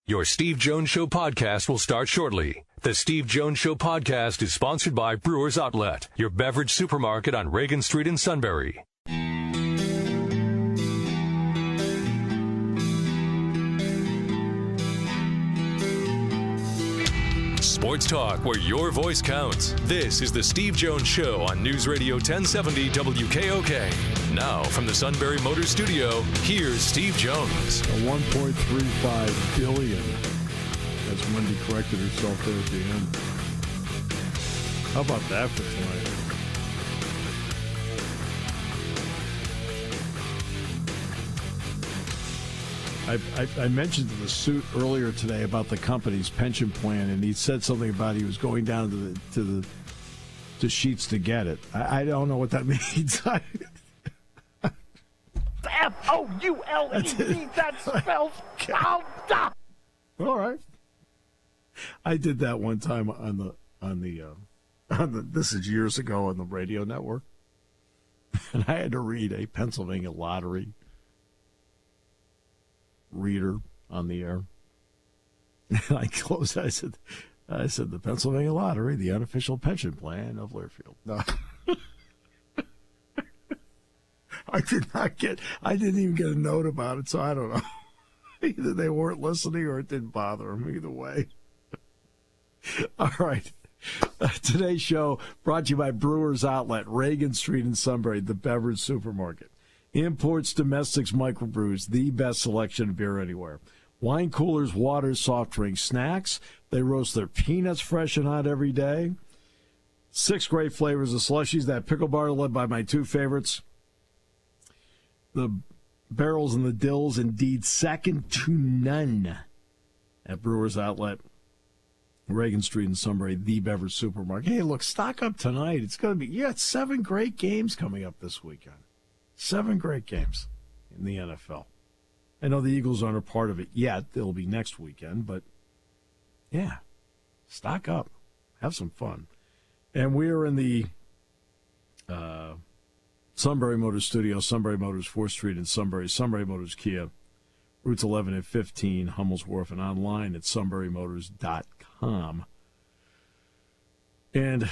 Your Steve Jones Show podcast will start shortly. The Steve Jones Show podcast is sponsored by Brewers Outlet, your beverage supermarket on Reagan Street in Sunbury. Sports talk where your voice counts. This is the Steve Jones Show on News Radio 1070 WKOK. Now from the Sunbury Motors Studio, here's Steve Jones. $1.35 billion. As Wendy corrected herself there at the end. How about that for tonight? I mentioned to the suit earlier today about the company's pension plan, and he said something about he was going down to Sheets to get it. I don't know what that means. F-O-U-L-E-D, that spells count. All right. I did that one time on the this is years ago on the radio network, and I had to read a Pennsylvania lottery reader on the air. And I closed. I said, the Pennsylvania Lottery, the unofficial pension plan of Learfield. No. I didn't even get a note about it, so I don't know. Either they weren't listening or it didn't bother them. Either way. All right. Today's show brought to you by Brewers Outlet, Reagan Street in Sunbury, the beverage supermarket. Imports, domestics, microbrews, the best selection of beer anywhere. Wine coolers, waters, soft drinks, snacks. They roast their peanuts fresh and hot every day. 6 great flavors of slushies. That pickle bar led by my 2 favorites. The barrels and the dills, indeed, second to none at Brewers Outlet, Reagan Street in Sunbury, the beverage supermarket. Hey, look, stock up tonight. It's going to be, it's 7 great games coming up this weekend. 7 great games in the NFL. I know the Eagles aren't a part of it yet. They'll be next weekend, but yeah, stock up. Have some fun. And we are in the Sunbury Motors Studio, Sunbury Motors, 4th Street in Sunbury, Sunbury Motors Kia, routes 11 and 15, Hummel's Wharf, and online at sunburymotors.com. And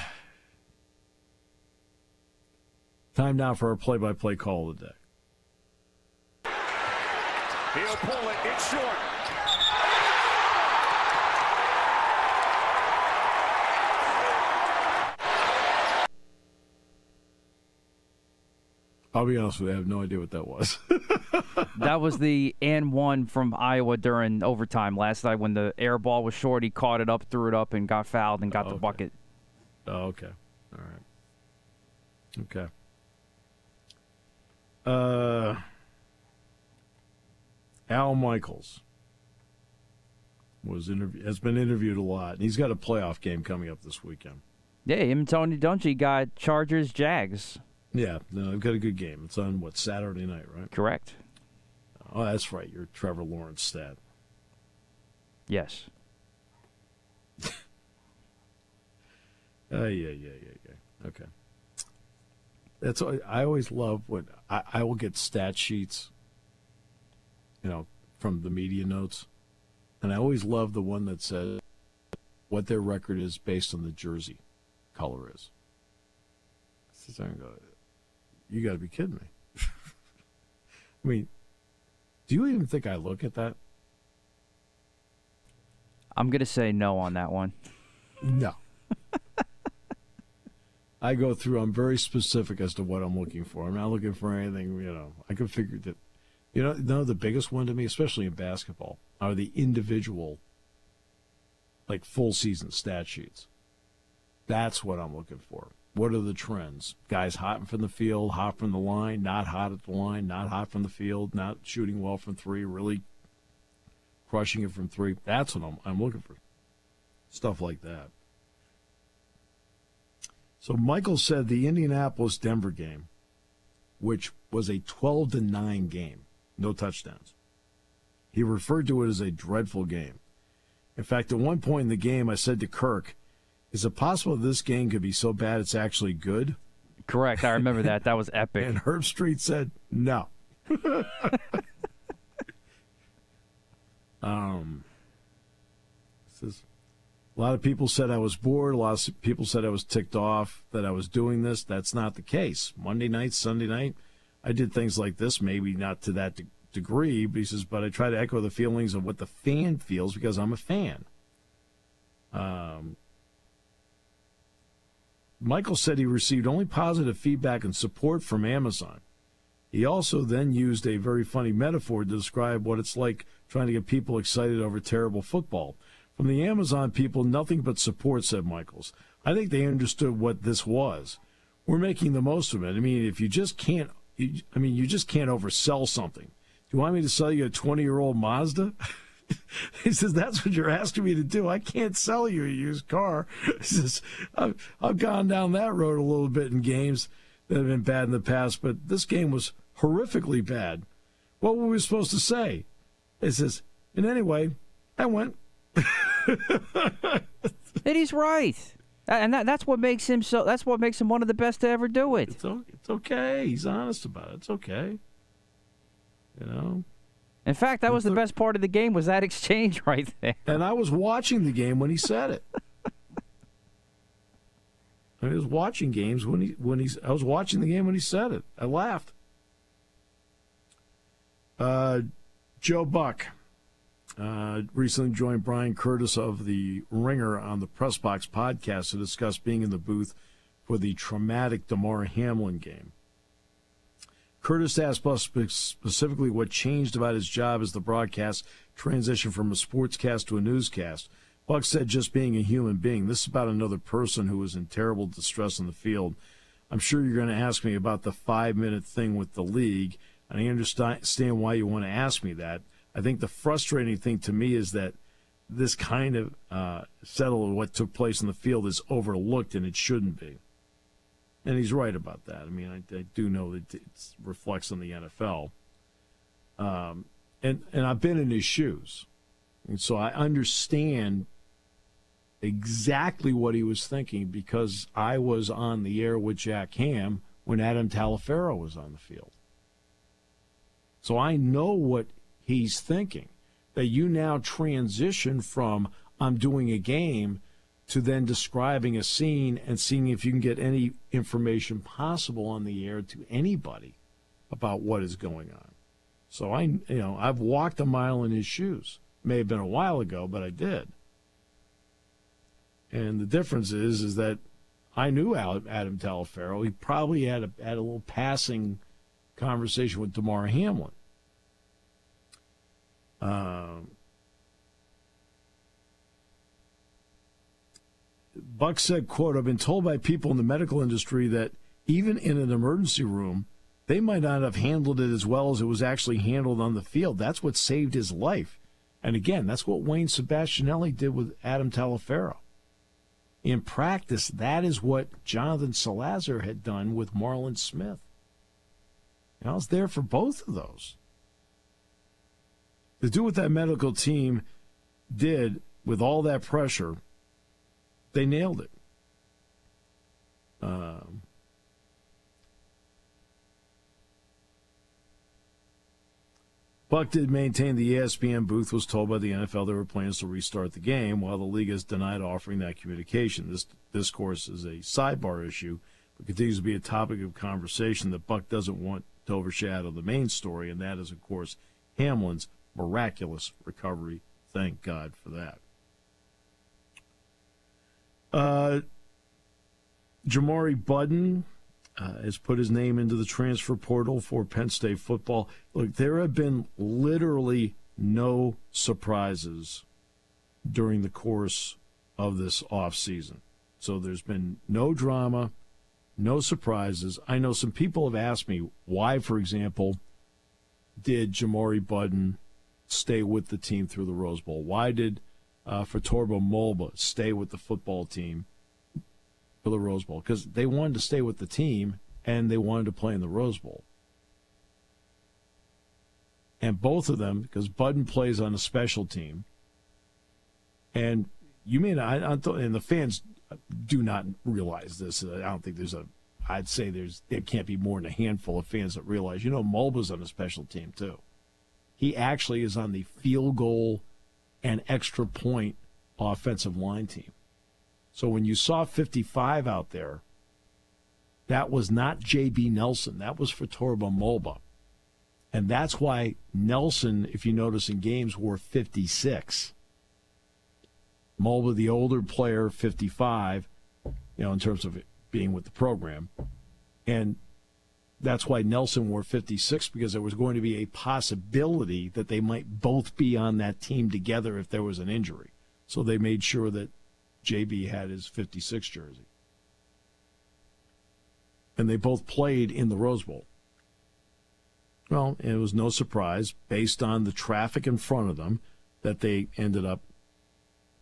time now for our play-by-play call of the day. He'll pull it. It's short. I'll be honest with you, I have no idea what that was. That was the and one from Iowa during overtime last night when the air ball was short. He caught it up, threw it up, and got fouled and got the bucket. Oh, okay. All right. Okay. Al Michaels has been interviewed a lot, and he's got a playoff game coming up this weekend. Yeah, him and Tony Dungy got Chargers-Jags. Yeah, no, I've got a good game. It's on, Saturday night, right? Correct. Oh, that's right. You're Trevor Lawrence stat. Yes. Yeah. Okay. That's I always love when I will get stat sheets, from the media notes, and I always love the one that says what their record is based on the jersey color is. So I go, you got to be kidding me. I mean, do you even think I look at that? I'm going to say no on that one. No. I go through, I'm very specific as to what I'm looking for. I'm not looking for anything, I can figure that. The biggest one to me, especially in basketball, are the individual, full season stat sheets. That's what I'm looking for. What are the trends? Guys hot from the field, hot from the line, not hot at the line, not hot from the field, not shooting well from 3, really crushing it from 3. That's what I'm looking for. Stuff like that. So Michael said the Indianapolis-Denver game, which was a 12-9 game, no touchdowns. He referred to it as a dreadful game. In fact, at one point in the game, I said to Kirk, is it possible this game could be so bad it's actually good? Correct. I remember that. That was epic. And Herb Street said, no. says, a lot of people said I was bored. A lot of people said I was ticked off that I was doing this. That's not the case. Monday night, Sunday night, I did things like this, maybe not to that degree, but he says, but I try to echo the feelings of what the fan feels because I'm a fan. Michael said he received only positive feedback and support from Amazon. He also then used a very funny metaphor to describe what it's like trying to get people excited over terrible football. From the Amazon people, nothing but support, said Michaels. I think they understood what this was. We're making the most of it. I mean, if you just can't, you just can't oversell something. Do you want me to sell you a 20-year-old Mazda? He says, that's what you're asking me to do. I can't sell you a used car. He says, I've gone down that road a little bit in games that have been bad in the past, but this game was horrifically bad. What were we supposed to say? He says, and anyway, I went. And he's right. And that's what makes him so. That's what makes him one of the best to ever do it. It's okay. He's honest about it. It's okay. You know. In fact, that was the best part of the game, was that exchange right there. And I was watching the game when he said it. I was watching games I was watching the game when he said it. I laughed. Joe Buck recently joined Brian Curtis of The Ringer on the Press Box podcast to discuss being in the booth for the traumatic Damar Hamlin game. Curtis asked Buck specifically what changed about his job as the broadcast transitioned from a sportscast to a newscast. Buck said just being a human being. This is about another person who was in terrible distress in the field. I'm sure you're going to ask me about the 5-minute thing with the league, and I understand why you want to ask me that. I think the frustrating thing to me is that this kind of settle of what took place in the field is overlooked, and it shouldn't be. And he's right about that. I mean, I do know that it reflects on the NFL. And I've been in his shoes. And so I understand exactly what he was thinking because I was on the air with Jack Ham when Adam Talaferro was on the field. So I know what he's thinking, that you now transition from I'm doing a game to then describing a scene and seeing if you can get any information possible on the air to anybody about what is going on. So I've walked a mile in his shoes. May have been a while ago, but I did. And the difference is that I knew Adam Talaferro. He probably had a little passing conversation with Damar Hamlin. Buck said, quote, I've been told by people in the medical industry that even in an emergency room, they might not have handled it as well as it was actually handled on the field. That's what saved his life. And again, that's what Wayne Sebastianelli did with Adam Talaferro. In practice, that is what Jonathan Salazar had done with Marlon Smith. And I was there for both of those. To do what that medical team did with all that pressure, they nailed it. Buck did maintain the ESPN booth was told by the NFL there were plans to restart the game, while the league has denied offering that communication. This discourse is a sidebar issue, but continues to be a topic of conversation that Buck doesn't want to overshadow the main story, and that is, of course, Hamlin's miraculous recovery. Thank God for that. Jamari Budden has put his name into the transfer portal for Penn State football. Look, there have been literally no surprises during the course of this offseason. So there's been no drama, no surprises. I know some people have asked me why, for example, did Jamari Budden stay with the team through the Rose Bowl? Why did Fatorba Mulba stay with the football team for the Rose Bowl? Because they wanted to stay with the team and they wanted to play in the Rose Bowl. And both of them, because Budden plays on a special team, and you may not, and the fans do not realize this. I don't think I'd say there can't be more than a handful of fans that realize, Mulba's on a special team too. He actually is on the field goal and extra point offensive line team. So when you saw 55 out there, that was not J.B. Nelson. That was for Torba Mulba. And that's why Nelson, if you notice in games, wore 56. Mulba, the older player, 55, in terms of it being with the program. And that's why Nelson wore 56, because there was going to be a possibility that they might both be on that team together if there was an injury. So they made sure that JB had his 56 jersey. And they both played in the Rose Bowl. Well, it was no surprise, based on the traffic in front of them, that they ended up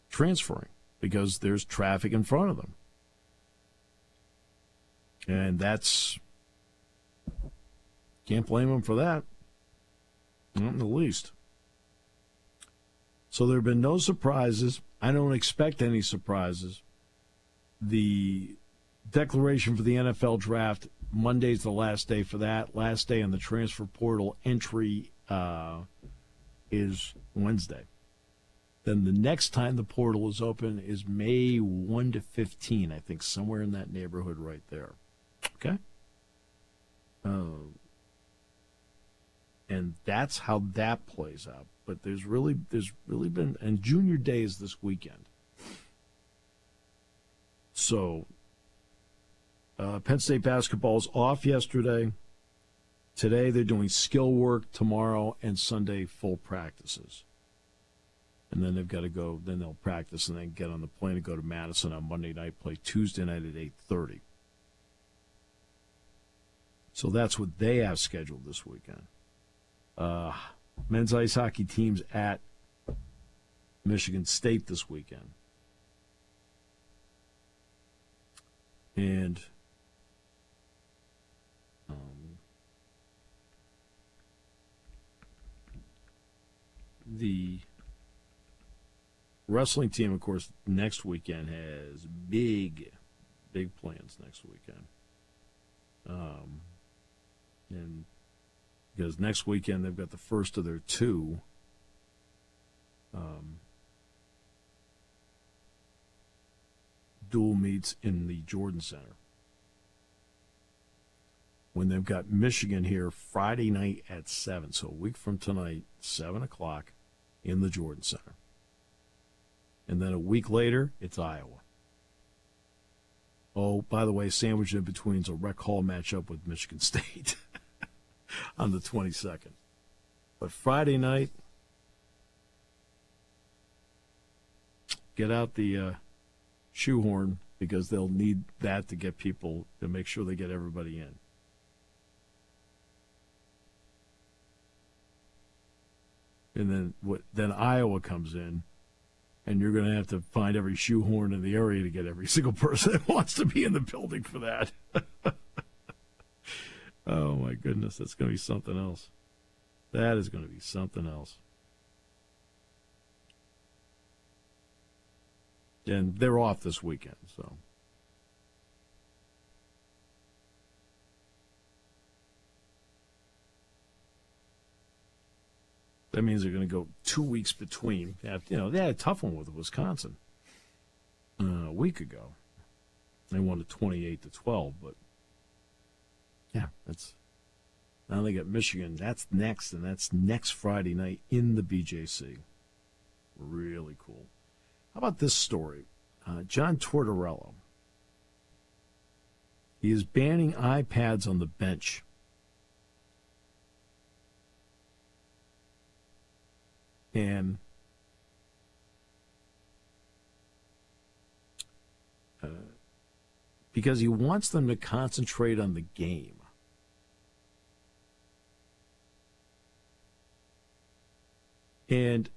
transferring, because there's traffic in front of them. And can't blame them for that. Not in the least. So there have been no surprises. I don't expect any surprises. The declaration for the NFL draft, Monday's the last day for that. Last day on the transfer portal entry is Wednesday. Then the next time the portal is open is May 1 to 15, I think, somewhere in that neighborhood right there. Okay? And that's how that plays out. But there's really been, and Junior Day is this weekend. So Penn State basketball is off yesterday. Today they're doing skill work. Tomorrow and Sunday full practices. And then they've got to go, then they'll practice and then get on the plane and go to Madison on Monday night, play Tuesday night at 8:30. So that's what they have scheduled this weekend. Men's ice hockey teams at Michigan State this weekend. And the wrestling team, of course, next weekend has big plans next weekend. And because next weekend they've got the first of their two dual meets in the Jordan Center. When they've got Michigan here Friday night at 7, so a week from tonight, 7 o'clock in the Jordan Center. And then a week later, it's Iowa. Oh, by the way, sandwiched in between is a Rec Hall matchup with Michigan State on the 22nd. But Friday night, get out the shoehorn, because they'll need that to get people, to make sure they get everybody in. And then Iowa comes in, and you're going to have to find every shoehorn in the area to get every single person that wants to be in the building for that. Oh, my goodness, that's going to be something else. That is going to be something else. And they're off this weekend, so. That means they're going to go 2 weeks between. They had a tough one with Wisconsin a week ago. They won it 28-12, but yeah, now they got Michigan. That's next, and that's next Friday night in the BJC. Really cool. How about this story? John Tortorella. He is banning iPads on the bench. And because he wants them to concentrate on the game. And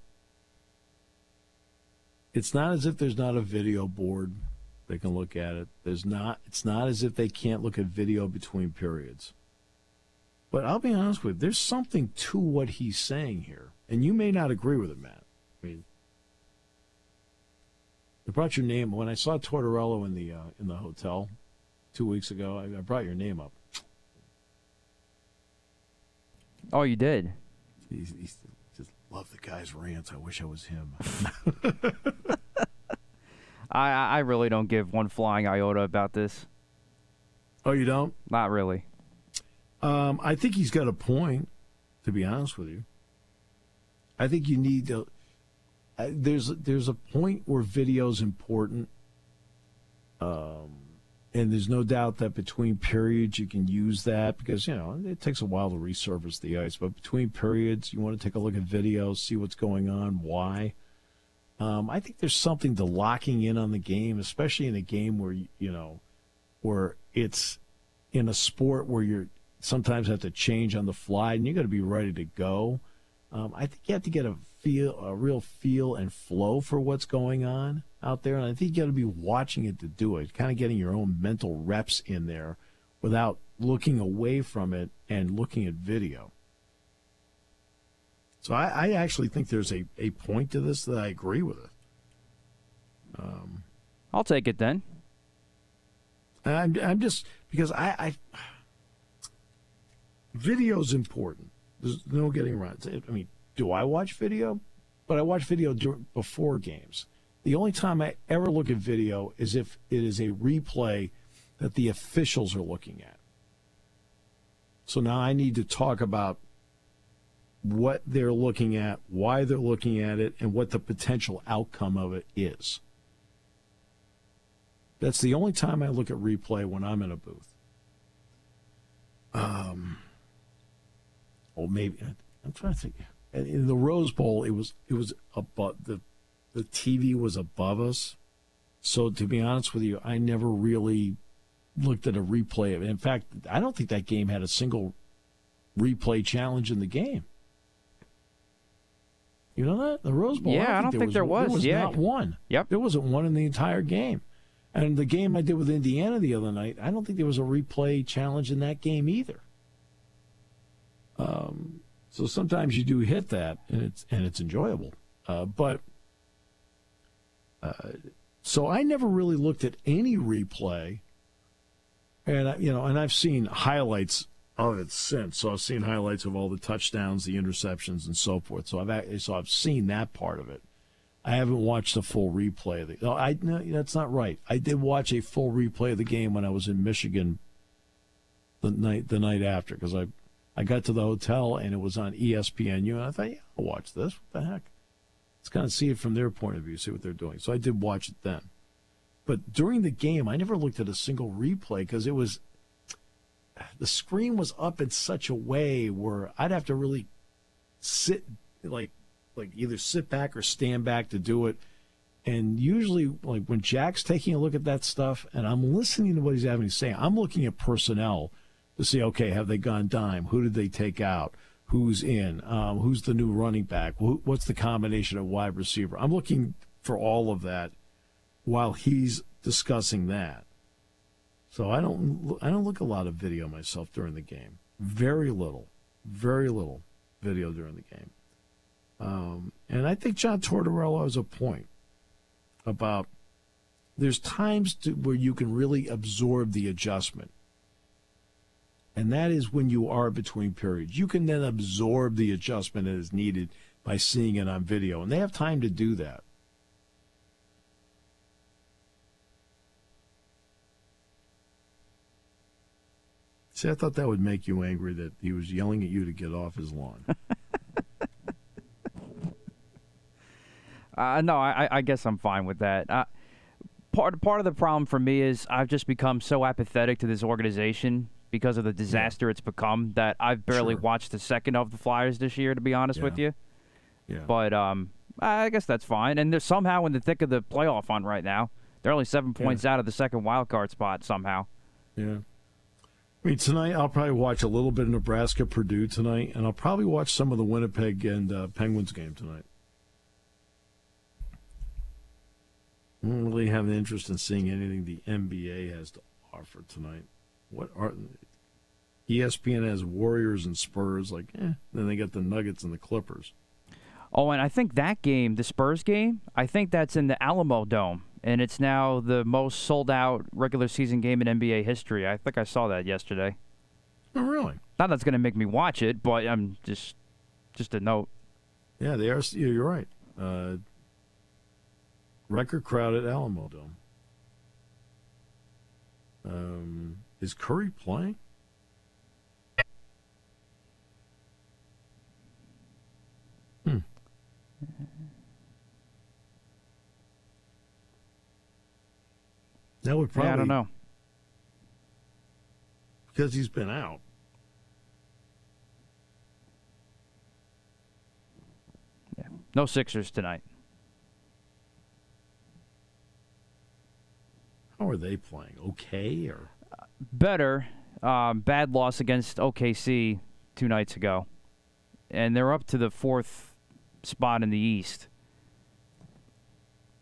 it's not as if there's not a video board they can look at it. It's not as if they can't look at video between periods. But I'll be honest with you, there's something to what he's saying here. And you may not agree with it, Matt. I mean, I brought your name when I saw Tortorella in the hotel 2 weeks ago. I brought your name up. Oh, you did? He just love the guy's rants. I wish I was him. I really don't give one flying iota about this. Oh, you don't? Not really. I think he's got a point, to be honest with you. I think you need to. There's a point where video's important, and there's no doubt that between periods you can use that because, it takes a while to resurface the ice. But between periods, you want to take a look at video, see what's going on, why. I think there's something to locking in on the game, especially in a game where, where it's in a sport where you're sometimes have to change on the fly and you got to be ready to go. I think you have to get a real feel and flow for what's going on out there, and I think you got to be watching it to do it, kind of getting your own mental reps in there without looking away from it and looking at video. So I actually think there's a point to this that I agree with it. I'll take it then. I'm just because I video's important. There's no getting around it. I mean, do I watch video? But I watch video before games. The only time I ever look at video is if it is a replay that the officials are looking at. So now I need to talk about what they're looking at, why they're looking at it, and what the potential outcome of it is. That's the only time I look at replay when I'm in a booth. Or maybe I'm trying to think. In the Rose Bowl, it was above the TV was above us. So to be honest with you, I never really looked at a replay of it. In fact, I don't think that game had a single replay challenge in the game. You know that? The Rose Bowl? Yeah, I don't think there was. There was not one. Yep. There wasn't one in the entire game. And the game I did with Indiana the other night, I don't think there was a replay challenge in that game either. So sometimes you do hit that, and it's enjoyable. So I never really looked at any replay, and I've seen highlights of it since. So I've seen highlights of all the touchdowns, the interceptions, and so forth. So I've seen that part of it. I haven't watched a full replay of it. No, that's not right. I did watch a full replay of the game when I was in Michigan the night after, because I got to the hotel and it was on ESPNU, and I thought, yeah, I'll watch this. What the heck? Let's kind of see it from their point of view, see what they're doing. So I did watch it then. But during the game, I never looked at a single replay because the screen was up in such a way where I'd have to really sit, like either sit back or stand back to do it. And usually, like when Jack's taking a look at that stuff and I'm listening to what he's having to say, I'm looking at personnel to see, okay, have they gone dime? Who did they take out? Who's in? Who's the new running back? What's the combination of wide receiver? I'm looking for all of that while he's discussing that. So I don't look a lot of video myself during the game. Very little video during the game. And I think John Tortorella has a point about there's times where you can really absorb the adjustment. And that is when you are between periods. You can then absorb the adjustment that is needed by seeing it on video. And they have time to do that. See, I thought that would make you angry that he was yelling at you to get off his lawn. No, I guess I'm fine with that. Part of the problem for me is I've just become so apathetic to this organization because of the disaster it's become that I've barely watched a second of the Flyers this year, to be honest with you. Yeah. But I guess that's fine. And they're somehow in the thick of the playoff hunt right now. They're only 7 points out of the second wild card spot somehow. Yeah. I mean, tonight I'll probably watch a little bit of Nebraska-Purdue tonight, and I'll probably watch some of the Winnipeg and Penguins game tonight. I don't really have an interest in seeing anything the NBA has to offer tonight. ESPN has Warriors and Spurs, then they got the Nuggets and the Clippers. Oh, and I think that game, the Spurs game, I think that's in the Alamo Dome, and it's now the most sold-out regular season game in NBA history. I think I saw that yesterday. Oh, really? Not that's going to make me watch it, but I'm just a note. Yeah, they are. You're right. Record crowd at Alamo Dome. Is Curry playing? That would probably. Yeah, I don't know. Because he's been out. Yeah. No Sixers tonight. How are they playing? Okay, or Better. Bad loss against OKC 2 nights ago. And they're up to the 4th spot in the East.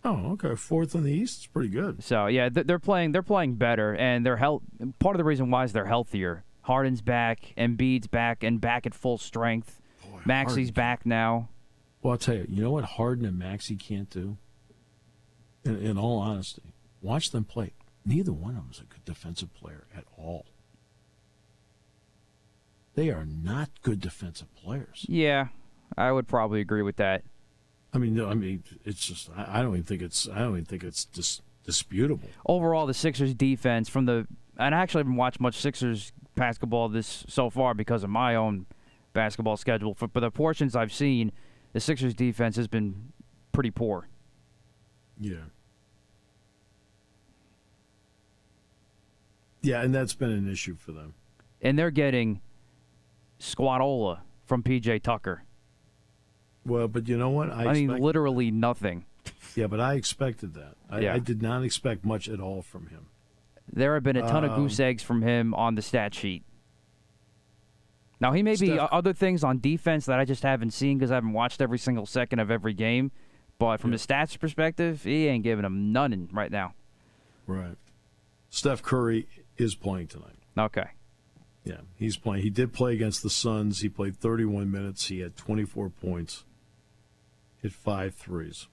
oh, okay, 4th in the East. It's pretty good. So yeah, they're playing better, and they're part of the reason why is they're healthier. Harden's back, Embiid's back, and back at full strength. Boy, Maxi's Harden. back now. Well, I'll tell you. You know what Harden and Maxey can't do? In all honesty, watch them play. Neither one of them is a good defensive player at all. They are not good defensive players. Yeah, I would probably agree with that. I mean, it's just. I don't even think it's disputable. Overall, the Sixers defense and I actually haven't watched much Sixers basketball this so far because of my own basketball schedule. But the portions I've seen, the Sixers defense has been pretty poor. Yeah. Yeah, and that's been an issue for them. And they're getting squatola from P.J. Tucker. Well, but you know what? I mean, literally nothing. Yeah, but I expected that. Yeah. I did not expect much at all from him. There have been a ton of goose eggs from him on the stat sheet. Now, he may be other things on defense that I just haven't seen because I haven't watched every single second of every game. But from the stats perspective, he ain't giving them none right now. Right. Steph Curry is playing tonight. Okay. Yeah, he's playing. He did play against the Suns. He played 31 minutes. He had 24 points, hit 5 threes.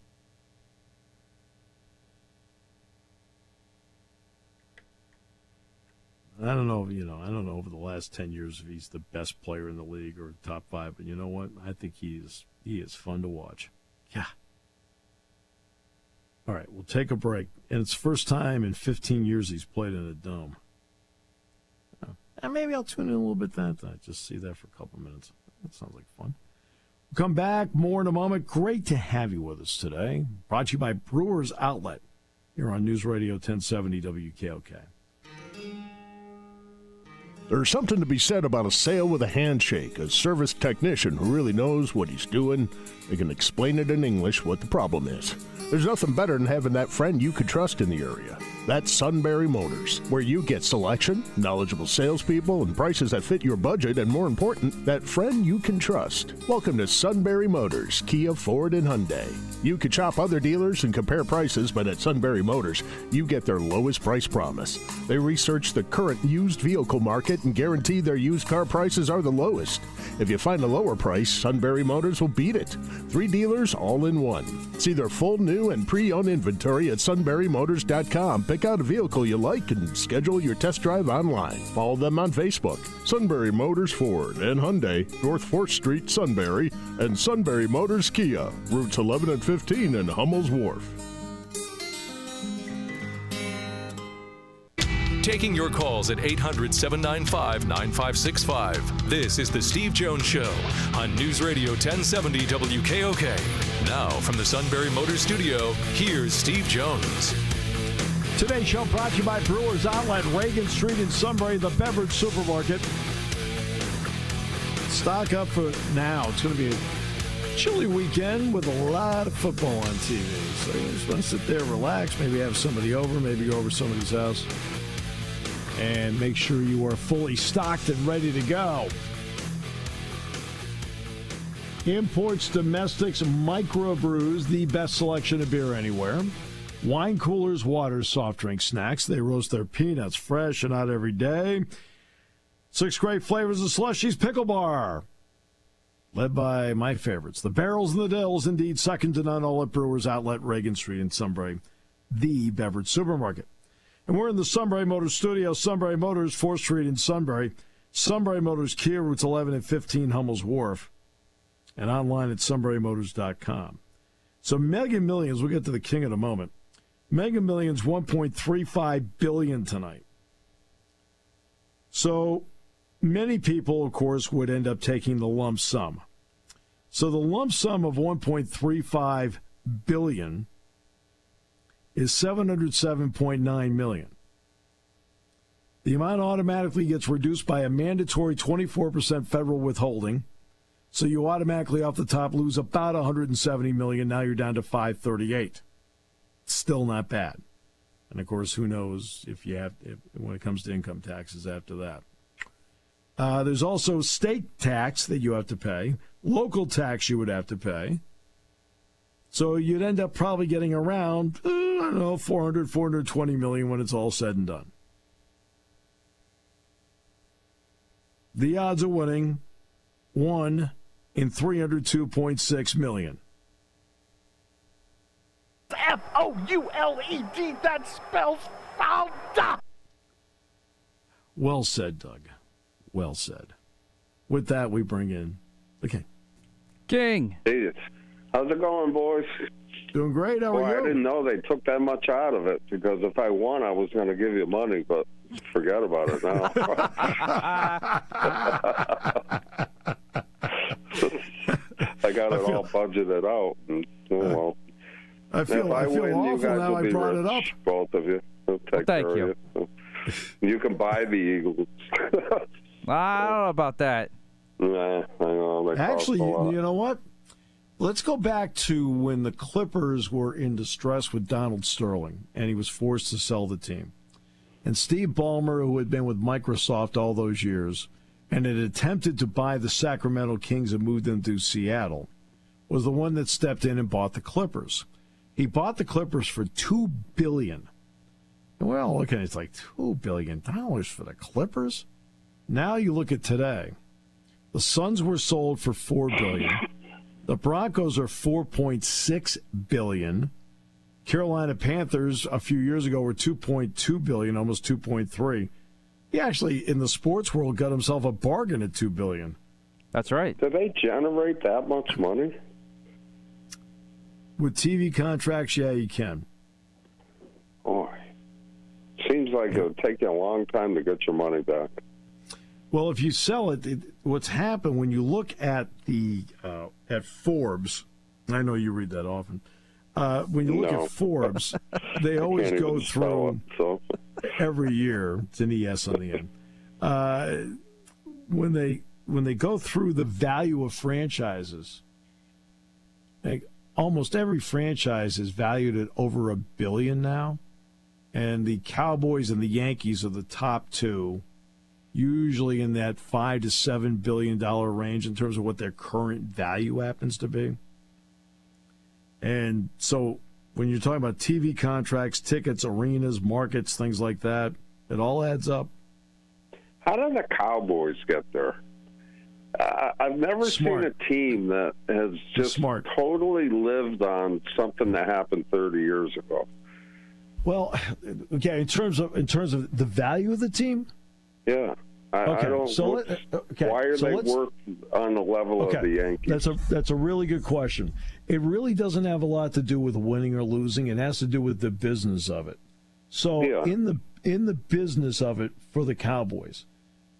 I don't know, I don't know over the last 10 years if he's the best player in the league or top 5, but you know what? I think he is fun to watch. Yeah. All right, we'll take a break. And it's the first time in 15 years he's played in a dome. And maybe I'll tune in a little bit that night. Just see that for a couple minutes. That sounds like fun. We'll come back. More in a moment. Great to have you with us today. Brought to you by Brewers Outlet here on News Radio 1070 WKOK. There's something to be said about a sale with a handshake, a service technician who really knows what he's doing. They can explain it in English what the problem is. There's nothing better than having that friend you could trust in the area. That's Sunbury Motors, where you get selection, knowledgeable salespeople, and prices that fit your budget, and more important, that friend you can trust. Welcome to Sunbury Motors, Kia, Ford, and Hyundai. You could shop other dealers and compare prices, but at Sunbury Motors, you get their lowest price promise. They research the current used vehicle market and guarantee their used car prices are the lowest. If you find a lower price, Sunbury Motors will beat it. 3 dealers all in one. See their full new and pre-owned inventory at sunburymotors.com. Pick out a vehicle you like and schedule your test drive online. Follow them on Facebook. Sunbury Motors Ford and Hyundai, North 4th Street, Sunbury, and Sunbury Motors Kia, routes 11 and 15 in Hummel's Wharf. Taking your calls at 800-795-9565. This is the Steve Jones Show on News Radio 1070 WKOK. Now from the Sunbury Motors Studio, here's Steve Jones. Today's show brought to you by Brewers Outlet, Reagan Street in Sunbury, the beverage supermarket. Stock up for now. It's going to be a chilly weekend with a lot of football on TV. So you just want to sit there, relax, maybe have somebody over, maybe go over somebody's house, and make sure you are fully stocked and ready to go. Imports, domestics, microbrews, the best selection of beer anywhere. Wine coolers, waters, soft drink, snacks. They roast their peanuts fresh and not every day. 6 great flavors of slushies. Pickle bar, led by my favorites, the Barrels and the Dills. Indeed, second to none, all at Brewers Outlet, Reagan Street in Sunbury, the beverage supermarket. And we're in the Sunbury Motors studio. Sunbury Motors, 4th Street in Sunbury. Sunbury Motors Kia, routes 11 and 15, Hummel's Wharf. And online at sunburymotors.com. So Mega Millions, we'll get to the king in a moment. Mega Millions, $1.35 billion tonight. So many people, of course, would end up taking the lump sum. So the lump sum of $1.35 billion is $707.9 million. The amount automatically gets reduced by a mandatory 24% federal withholding. So you automatically off the top lose about $170 million. Now you're down to $538. Still not bad. And of course, who knows if when it comes to income taxes after that. There's also state tax that you have to pay, local tax you would have to pay. So you'd end up probably getting around, $420 million when it's all said and done. The odds of winning, 1 in 302.6 million. F-O-U-L-E-D, that spells founder. Well said, Doug. Well said. With that, we bring in the king. King. Hey, how's it going, boys? Doing great. How are you? I didn't know they took that much out of it, because if I won, I was going to give you money, but forget about it now. I got it all budgeted out. And, well, I feel win, awful now I brought it up. Both of you. Thank you. You can buy the Eagles. I don't know about that. Nah, I know. Actually, you know what? Let's go back to when the Clippers were in distress with Donald Sterling, and he was forced to sell the team. And Steve Ballmer, who had been with Microsoft all those years and had attempted to buy the Sacramento Kings and move them to Seattle, was the one that stepped in and bought the Clippers. He bought the Clippers for $2 billion. Well, okay, it's like $2 billion for the Clippers? Now you look at today. The Suns were sold for $4 billion. The Broncos are $4.6 billion. Carolina Panthers a few years ago were $2.2 billion, almost $2.3. He actually, in the sports world, got himself a bargain at $2 billion. That's right. Do they generate that much money? With TV contracts, yeah, you can. Boy, seems like it would take you a long time to get your money back. Well, if you sell it, what's happened when you look at the at Forbes, I know you read that often. When you look at Forbes, they always go through every year. It's an ES on the end. When they go through the value of franchises, almost every franchise is valued at over $1 billion now, and the Cowboys and the Yankees are the top two, usually in that $5 to $7 billion range in terms of what their current value happens to be. And so when you're talking about TV contracts, tickets, arenas, markets, things like that, it all adds up. How did the Cowboys get there? I've never seen a team that has just totally lived on something that happened 30 years ago. Well, okay, in terms of the value of the team? Yeah. I don't. Why are they worth on the level of the Yankees? That's a really good question. It really doesn't have a lot to do with winning or losing. It has to do with the business of it. So in the business of it for the Cowboys,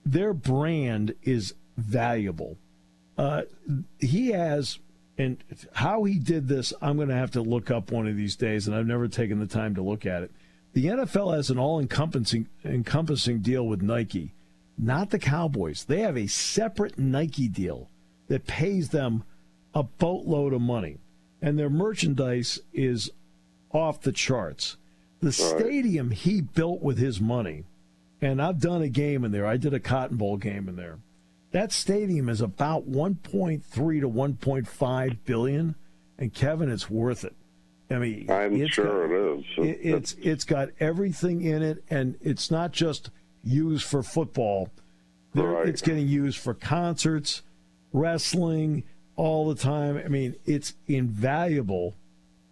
their brand is valuable. He has, and how he did this, I'm going to have to look up one of these days, and I've never taken the time to look at it. The NFL has an all-encompassing deal with Nike. Not the Cowboys. They have a separate Nike deal that pays them a boatload of money, and their merchandise is off the charts. The stadium he built with his money, and I've done a game in there. I did a Cotton Bowl game in there. That stadium is about $1.3 to $1.5 billion, and Kevin, it's worth it. I mean, I'm sure it is. It's got everything in it, and it's not just used for football. It's getting used for concerts, wrestling, all the time. I mean, it's invaluable.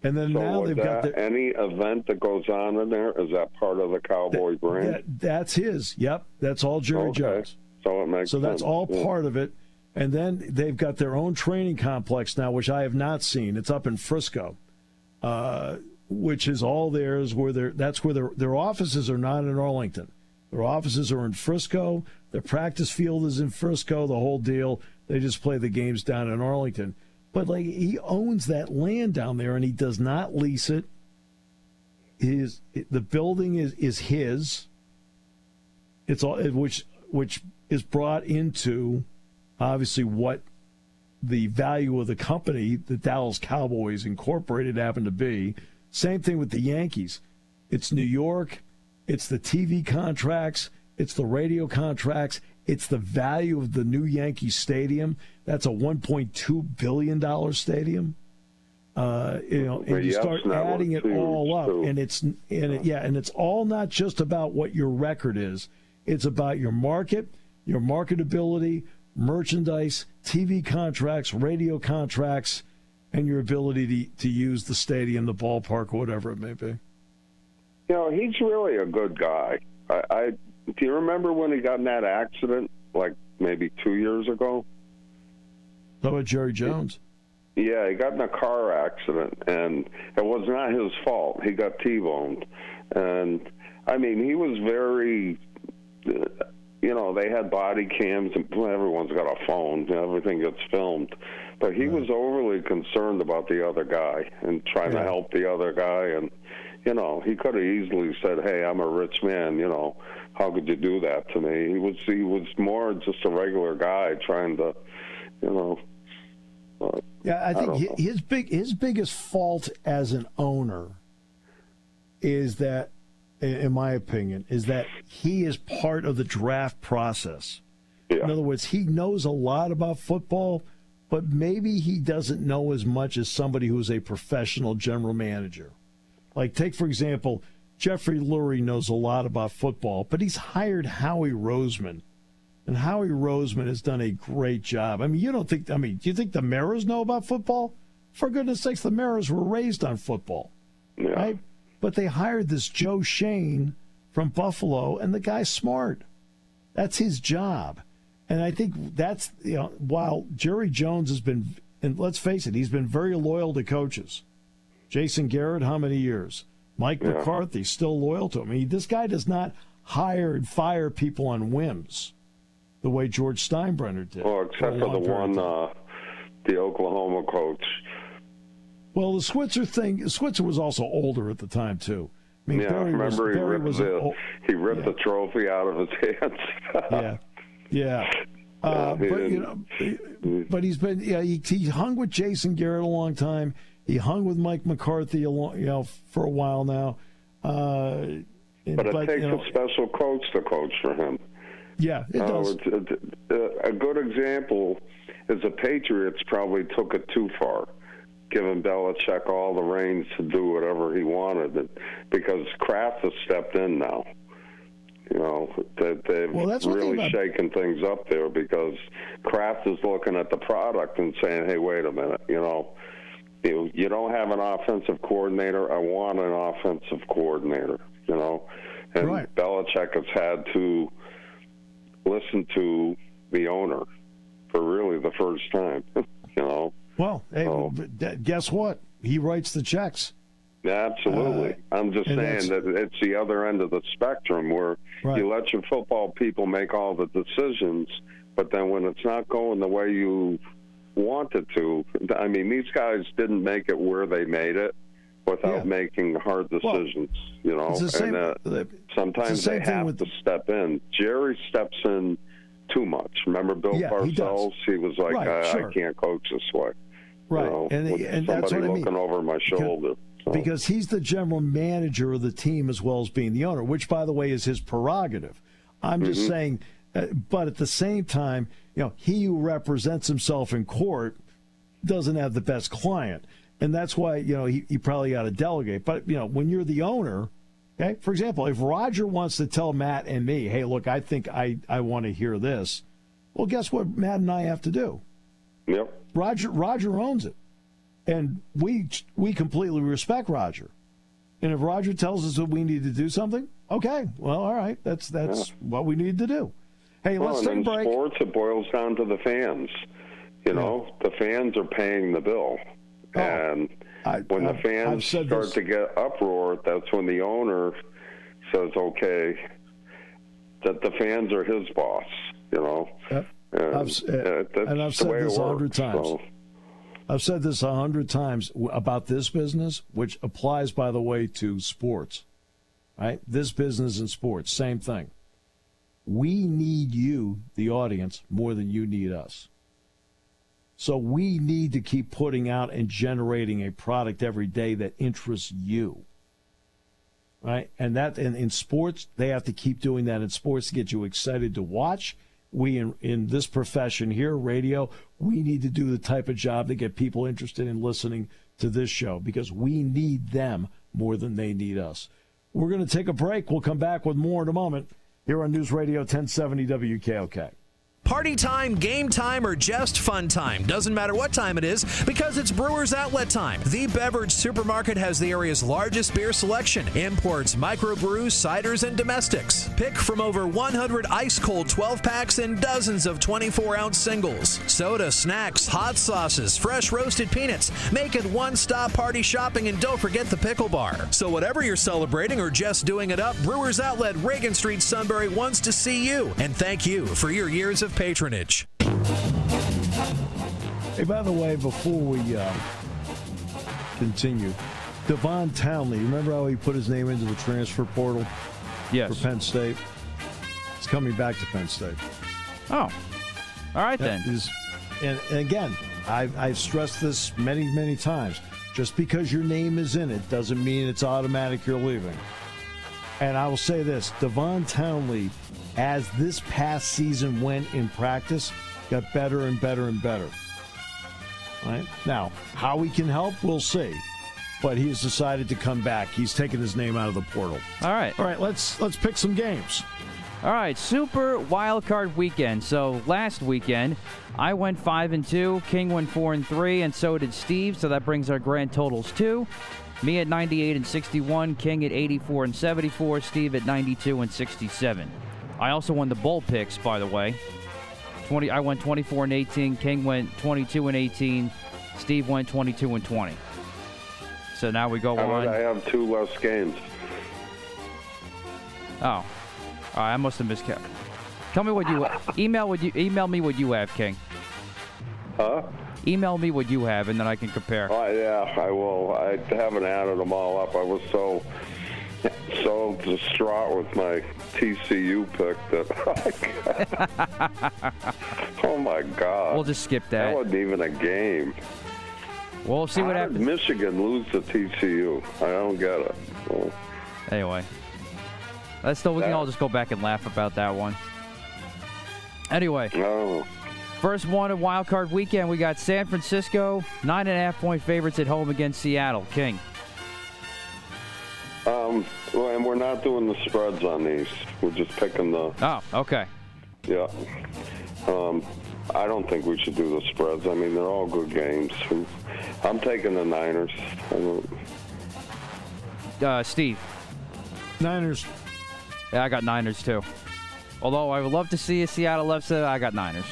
And then now they've got any event that goes on in there, is that part of the Cowboy brand? That's his. Yep, that's all Jerry Jones. So it makes sense. That's all part of it. And then they've got their own training complex now, which I have not seen. It's up in Frisco. which is all theirs. That's where their offices are not in Arlington. Their offices are in Frisco. Their practice field is in Frisco. The whole deal. They just play the games down in Arlington. But like he owns that land down there, and he does not lease it. The building is his. It's all which is brought into obviously what the value of the company, the Dallas Cowboys Incorporated, happened to be. Same thing with the Yankees. It's New York. It's the TV contracts. It's the radio contracts. It's the value of the new Yankee Stadium. That's a $1.2 billion stadium. And you start adding it all up, and it's all not just about what your record is. It's about your market, your marketability, merchandise, TV contracts, radio contracts, and your ability to use the stadium, the ballpark, whatever it may be. He's really a good guy. Do you remember when he got in that accident, like maybe 2 years ago? How about Jerry Jones? Yeah, he got in a car accident, and it was not his fault. He got T-boned. And, I mean, he was very, they had body cams, and everyone's got a phone. Everything gets filmed. But he was overly concerned about the other guy and trying to help the other guy. And, he could have easily said, hey, I'm a rich man, how could you do that to me? He was more just a regular guy trying to, I think his biggest fault as an owner is that, in my opinion, is that he is part of the draft process. Yeah. In other words, he knows a lot about football, but maybe he doesn't know as much as somebody who's a professional general manager. Like, take, for example, Jeffrey Lurie knows a lot about football, but he's hired Howie Roseman. And Howie Roseman has done a great job. I mean, do you think the Maras know about football? For goodness sakes, the Maras were raised on football, right? But they hired this Joe Shane from Buffalo, and the guy's smart. That's his job. And I think that's, while Jerry Jones has been, and let's face it, he's been very loyal to coaches. Jason Garrett, how many years? Mike McCarthy, still loyal to him. I mean, this guy does not hire and fire people on whims the way George Steinbrenner did. Well, except for the one, the Oklahoma coach. Well, the Switzer thing, Switzer was also older at the time, too. I mean, I remember he ripped the trophy out of his hands. But he's been, he hung with Jason Garrett a long time. He hung with Mike McCarthy for a while now. But it takes a special coach to coach for him. Yeah, it does. A good example is the Patriots probably took it too far, giving Belichick all the reins to do whatever he wanted, because Kraft has stepped in now. They've really shaken things up there, because Kraft is looking at the product and saying, hey, wait a minute, you don't have an offensive coordinator. I want an offensive coordinator, And Belichick has had to listen to the owner for really the first time, Well, guess what? He writes the checks. Yeah, absolutely. I'm just saying that it's the other end of the spectrum where you let your football people make all the decisions, but then when it's not going the way you wanted to, I mean, these guys didn't make it where they made it without making hard decisions, sometimes they have to step in. Jerry steps in too much. Remember Bill Parcells? He was like, I can't coach this way. Right. And that's what I mean. Looking over my shoulder. Because he's the general manager of the team as well as being the owner, which, by the way, is his prerogative. I'm just saying, but at the same time, he who represents himself in court doesn't have the best client. And that's why, he probably got to delegate. But, when you're the owner, okay, for example, if Roger wants to tell Matt and me, hey, look, I think I want to hear this, well, guess what Matt and I have to do? Yep. Roger owns it. And we completely respect Roger. And if Roger tells us that we need to do something, okay, well, all right, that's what we need to do. Hey, let's take a break. In sports, it boils down to the fans. The fans are paying the bill. And when the fans start to get uproar, that's when the owner says, okay, that the fans are his boss, you know. Yep. I've said this 100 times. So. I've said this 100 times about this business, which applies, by the way, to sports. Right? This business and sports, same thing. We need you, the audience, more than you need us. So we need to keep putting out and generating a product every day that interests you. Right? And that in sports, they have to keep doing that in sports to get you excited to watch. We, in this profession here, radio, we need to do the type of job that get people interested in listening to this show because we need them more than they need us. We're going to take a break. We'll come back with more in a moment here on News Radio 1070 WKOK. Party time, game time, or just fun time. Doesn't matter what time it is because it's Brewers Outlet time. The Beverage Supermarket has the area's largest beer selection. Imports, microbrews, ciders, and domestics. Pick from over 100 ice-cold 12-packs and dozens of 24-ounce singles. Soda, snacks, hot sauces, fresh roasted peanuts. Make it one-stop party shopping, and don't forget the pickle bar. So whatever you're celebrating or just doing it up, Brewers Outlet, Reagan Street, Sunbury wants to see you. And thank you for your years of patronage. Hey, by the way, before we continue, Devon Townley, remember how he put his name into the transfer portal? Yes. For Penn State? He's coming back to Penn State. Oh, all right then. And again, I've stressed this many, many times. Just because your name is in it doesn't mean it's automatic you're leaving. And I will say this, Devon Townley, as this past season went in practice, got better and better and better. Right? Now, how he can help, we'll see. But he has decided to come back. He's taken his name out of the portal. All right. All right, let's pick some games. All right, Super Wild Card Weekend. So last weekend, I went 5-2, King went 4-3, and so did Steve. So that brings our grand totals to me at 98-61, King at 84-74, Steve at 92-67. I also won the bowl picks, by the way. I went 24-18, King went 22-18, Steve went 22-20. So now we go on. I have 2 less games. Oh, all right, I must have miscount. Tell me what you email me what you have, King. Huh? Email me what you have, and then I can compare. Yeah, I will. I haven't added them all up. I was so distraught with my TCU pick that oh my God. We'll just skip that. That wasn't even a game. We'll see what happens. Michigan lose to TCU. I don't get it. Well, anyway, we can all just go back and laugh about that one. Anyway, first one of Wild Card Weekend, we got San Francisco 9.5-point favorites at home against Seattle. King. Well, and we're not doing the spreads on these. We're just picking the... Oh, okay. Yeah. I don't think we should do the spreads. I mean, they're all good games. I'm taking the Niners. Steve. Niners. Yeah, I got Niners, too. Although I would love to see a Seattle upset, I got Niners.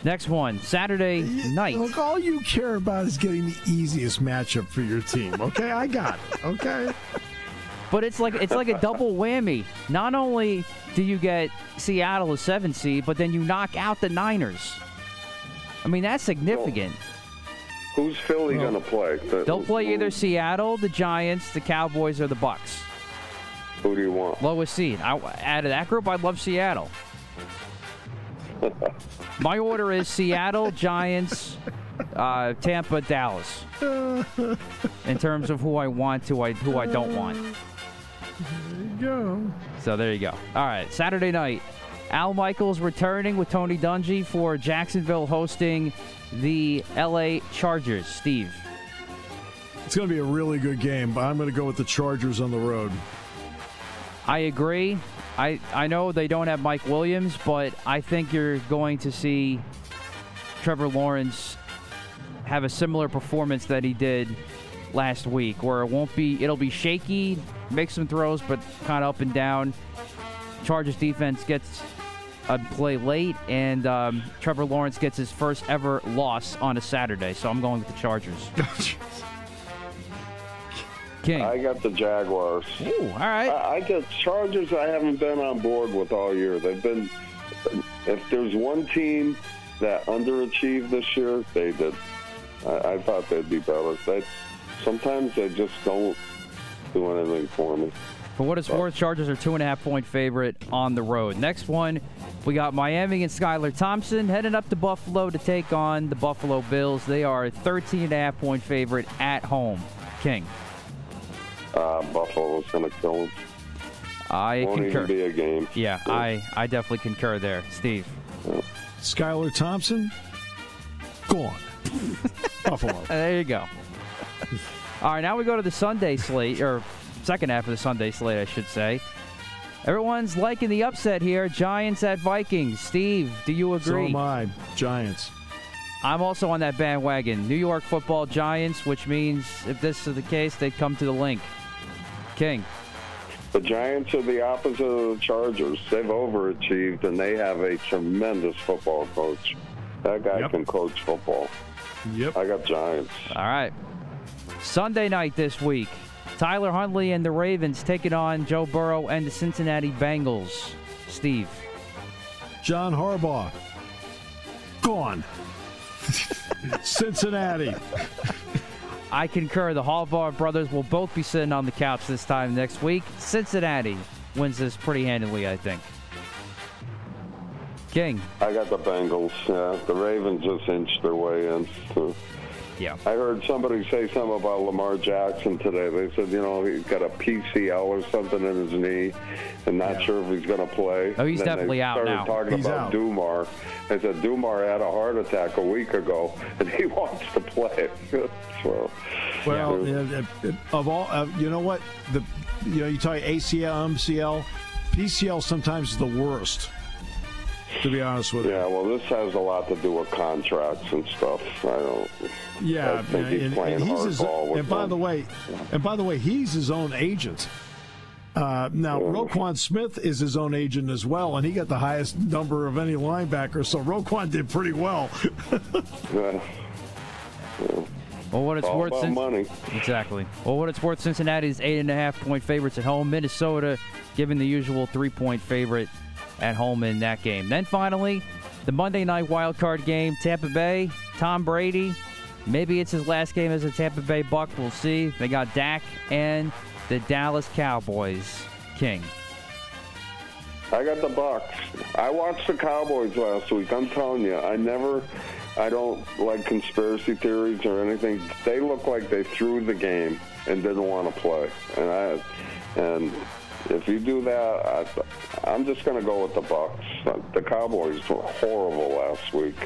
Next one, Saturday night. Look, all you care about is getting the easiest matchup for your team. Okay, I got it. Okay. But it's like a double whammy. Not only do you get Seattle a 7 seed, but then you knock out the Niners. I mean, that's significant. Well, who's Philly going to play? They'll play either Seattle, the Giants, the Cowboys, or the Bucks. Who do you want? Lowest seed. Out of that group, I'd love Seattle. My order is Seattle, Giants, Tampa, Dallas. In terms of who I want, who I don't want. There you go. So there you go. All right, Saturday night. Al Michaels returning with Tony Dungy for Jacksonville hosting the L.A. Chargers. Steve. It's going to be a really good game, but I'm going to go with the Chargers on the road. I agree. I know they don't have Mike Williams, but I think you're going to see Trevor Lawrence have a similar performance that he did last week, where it'll be shaky, make some throws, but kind of up and down. Chargers defense gets play late, and Trevor Lawrence gets his first ever loss on a Saturday. So I'm going with the Chargers. King. I got the Jaguars. Ooh, all right. I got Chargers. I haven't been on board with all year. They've been. If there's one team that underachieved this year, they did. I thought they'd be better. Sometimes they just don't do anything for me. For what it's worth, Chargers are 2.5-point favorite on the road. Next one, we got Miami and Skylar Thompson heading up to Buffalo to take on the Buffalo Bills. They are a 13.5-point favorite at home. King. Buffalo's going to kill them. I Won't concur. even be a game. Yeah, I definitely concur there. Steve. Skylar Thompson, gone. Buffalo. There you go. All right, now we go to the Sunday slate, or second half of the Sunday slate, I should say. Everyone's liking the upset here. Giants at Vikings. Steve, do you agree? So am I. Giants. I'm also on that bandwagon. New York football Giants, which means if this is the case, they'd come to the link. King. The Giants are the opposite of the Chargers. They've overachieved, and they have a tremendous football coach. That guy can coach football. Yep. I got Giants. All right. Sunday night this week. Tyler Huntley and the Ravens taking on Joe Burrow and the Cincinnati Bengals. Steve. John Harbaugh, gone. Cincinnati. I concur. The Harbaugh brothers will both be sitting on the couch this time next week. Cincinnati wins this pretty handily, I think. King. I got the Bengals. The Ravens just inched their way in. Yeah. I heard somebody say something about Lamar Jackson today. They said, he's got a PCL or something in his knee and not sure if he's going to play. Oh, he's and then definitely out now. They started talking about Dumar. They said Dumar had a heart attack a week ago, and he wants to play. Of all, you know what? You talk ACL, MCL, PCL sometimes is the worst. To be honest with you. Yeah, well, this has a lot to do with contracts and stuff. I think he's playing hardball with them. By the way, he's his own agent. Now, Roquan Smith is his own agent as well, and he got the highest number of any linebacker, so Roquan did pretty well. Well, what it's worth, money. Exactly. Well, what it's worth, Cincinnati's 8.5-point favorites at home. Minnesota giving the usual 3-point favorite at home in that game. Then finally, the Monday night wildcard game, Tampa Bay, Tom Brady. Maybe it's his last game as a Tampa Bay Buck. We'll see. They got Dak and the Dallas Cowboys. King. I got the Bucks. I watched the Cowboys last week. I'm telling you, I don't like conspiracy theories or anything. They look like they threw the game and didn't want to play. And if you do that, I'm just going to go with the Bucks. The Cowboys were horrible last week.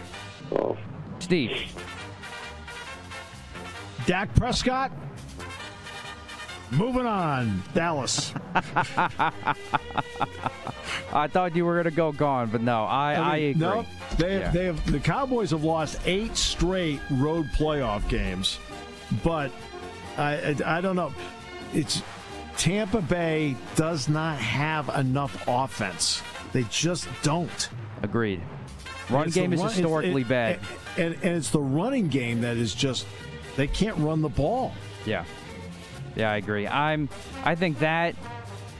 So. Steve. Dak Prescott. Moving on. Dallas. I thought you were going to go gone, but no, I agree. No, the Cowboys have lost 8 straight road playoff games, but I don't know. It's Tampa Bay does not have enough offense. They just don't. Agreed. Run game is historically bad. And it's the running game that is just, they can't run the ball. Yeah. Yeah, I agree. I think that,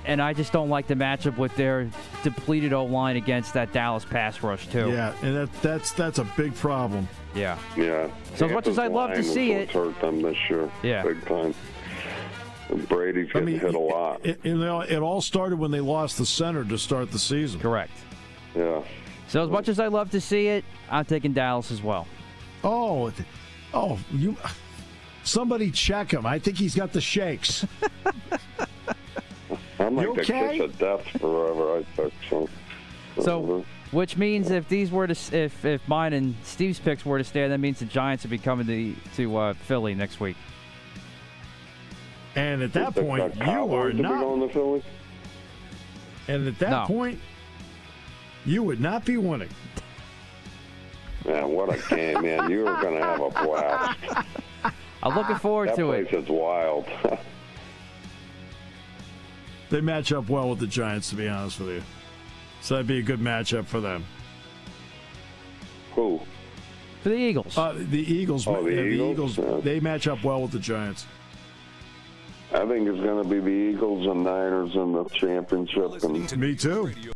and I just don't like the matchup with their depleted O-line against that Dallas pass rush, too. Yeah, and that's a big problem. Yeah. Yeah. So as much as I'd love to see it. Hurt them this year. Yeah. Big time. Brady's getting hit a lot. It all started when they lost the center to start the season. Correct. Yeah. So as much as I love to see it, I'm taking Dallas as well. Somebody check him. I think he's got the shakes. I'm like the kiss of death forever, I think. So, which means if these were to, if mine and Steve's picks were to stand, that means the Giants would be coming to Philly next week. And at that point, you are not going to Philly. And at that point, you would not be winning. Man, what a game, man! You are going to have a blast. I'm looking forward to it. That place is wild. They match up well with the Giants, to be honest with you. So that'd be a good matchup for them. Who? For the Eagles. The Eagles. Oh, the Eagles? Yeah. They match up well with the Giants. I think it's going to be the Eagles and Niners in the championship. And Me too.